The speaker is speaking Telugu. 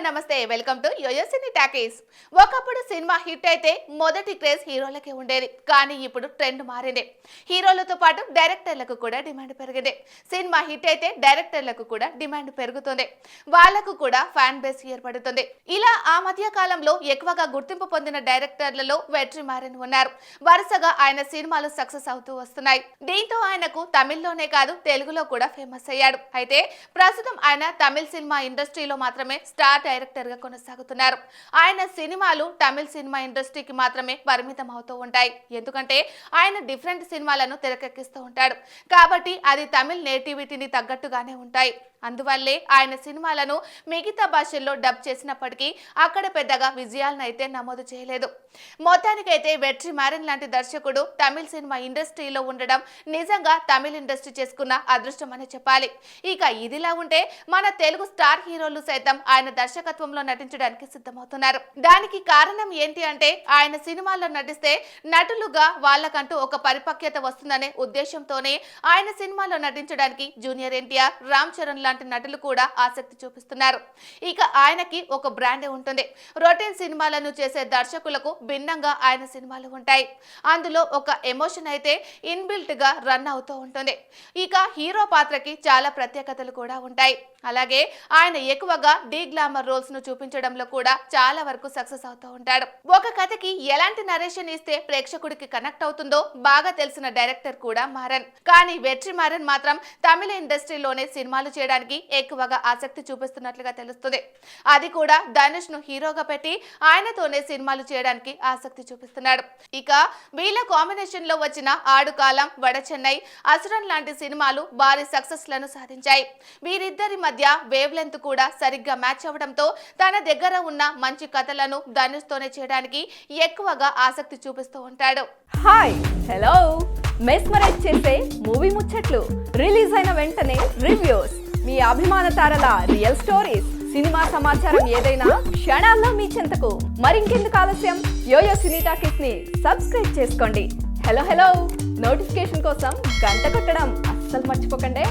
నమస్తే welcome to YoYo cine talkies. ఒకప్పుడు సినిమా హిట్ అయితే మొదటి క్రేజ్ హీరోలకే ఉండేది. కానీ ఇప్పుడు ట్రెండ్ మారింది. హీరోలతో పాటు డైరెక్టర్లకు కూడా డిమాండ్ పెరిగింది. సినిమా హిట్ అయితే డైరెక్టర్లకు కూడా డిమాండ్ పెరుగుతుంది. వాళ్లకు కూడా ఫ్యాన్ బేస్ ఏర్పడుతుంది. ఇలా ఆ మధ్య కాలంలో ఎక్కువగా గుర్తింపు పొందిన డైరెక్టర్లలో వెట్రిమారన్ ఉన్నారు. వరుసగా ఆయన సినిమాలు సక్సెస్ అవుతూ వస్తున్నాయి. దీంతో ఆయనకు తమిళ్లోనే కాదు తెలుగులో కూడా ఫేమస్ అయ్యాడు. అయితే ప్రస్తుతం ఆయన తమిళ సినిమా ఇండస్ట్రీలో మాత్రమే స్టార్ డైరెక్టర్ గా కొనసాగుతున్నారు. ఆయన సినిమాలు తమిళ సినిమా ఇండస్ట్రీకి మాత్రమే పరిమితం అవుతూ ఉంటాయి. ఎందుకంటే ఆయన డిఫరెంట్ సినిమాలను తెరకెక్కిస్తూ ఉంటాడు. కాబట్టి అది తమిళ నేటివిటీని తగ్గట్టుగానే ఉంటాయి. అందువల్లే ఆయన సినిమాలను మిగతా భాషల్లో డబ్ చేసినప్పటికీ అక్కడ పెద్దగా విజయాలను అయితే నమోదు చేయలేదు. మొత్తానికైతే వెట్రిమారన్ లాంటి దర్శకుడు తమిళ సినిమా ఇండస్ట్రీలో ఉండడం నిజంగా తమిళ ఇండస్ట్రీ చేసుకున్న అదృష్టం అని చెప్పాలి. ఇక ఇదిలా ఉంటే మన తెలుగు స్టార్ హీరోలు సైతం ఆయన దర్శకత్వంలో నటించడానికి సిద్ధమవుతున్నారు. దానికి కారణం ఏంటి అంటే ఆయన సినిమాల్లో నటిస్తే నటులుగా వాళ్ళకంటూ ఒక పరిపక్వత వస్తుందనే ఉద్దేశంతోనే ఆయన సినిమాలో నటించడానికి జూనియర్ ఎన్టీఆర్, రామ్ చరణ్ లాంటి నటులు కూడా ఆసక్తి చూపిస్తున్నారు. ఇక ఆయనకి ఒక బ్రాండే ఉంటుంది. రొటీన్ సినిమాలను చేసే దర్శకులకు భిన్నంగా ఆయన సినిమాలు ఉంటాయి. అందులో ఒక ఎమోషన్ అయితే ఇన్బిల్ట్ గా రన్ అవుతూ ఉంటుంది. ఇక హీరో పాత్రకి చాలా ప్రత్యేకతలు కూడా ఉంటాయి. అలాగే ఆయన ఎక్కువగా డీ గ్లామర్ రోల్స్ ను చూపించడంలో కూడా చాలా వరకు సక్సెస్ అవుతూ ఉంటాడు. ఒక కథకి ఎలాంటి నరేషన్ ఇస్తే ప్రేక్షకుడికి కనెక్ట్ అవుతుందో బాగా తెలిసిన డైరెక్టర్ కూడా మారన్. కానీ వెట్రిమారన్ మాత్రం తమిళ ఇండస్ట్రీలోనే సినిమాలు చేయడానికి ఎక్కువగా ఆసక్తి చూపిస్తున్నట్లుగా తెలుస్తుంది. అది కూడా ధనుష్ ను హీరోగా పెట్టి ఆయనతోనే సినిమాలు చేయడానికి ఆసక్తి చూపిస్తున్నాడు. ఇక వీళ్ళ కాంబినేషన్ లో వచ్చిన ఆడు కాలం, వడ చెన్నై, అసురన్ లాంటి సినిమాలు భారీ సక్సెస్ లను సాధించాయి. వీరిద్దరి మధ్య వేవ్ లెంత్ కూడా సరిగ్గా మ్యాచ్ అవడంతో తన దగ్గర ఉన్న మంచి కథలను ధనుష్ తోనే చేయడానికి ఎక్కువగా ఆసక్తి చూపిస్తూ ఉంటాడు. హాయ్ హలో మెస్మరైజ్ చేసే మూవీ ముచ్చట్లు, రిలీజ్ అయిన వెంటనే రివ్యూస్, మీ అభిమాన తారల రియల్ స్టోరీస్, సినిమా సమాచారం ఏదైనా క్షణాల్లో మీ చెంతకు. మరింకెందుకు ఆలస్యం, యోయో సినీ టాకీస్ ని సబ్స్క్రైబ్ చేసుకోండి. హలో నోటిఫికేషన్ కోసం గంట కొట్టడం అస్సలు మర్చిపోకండి.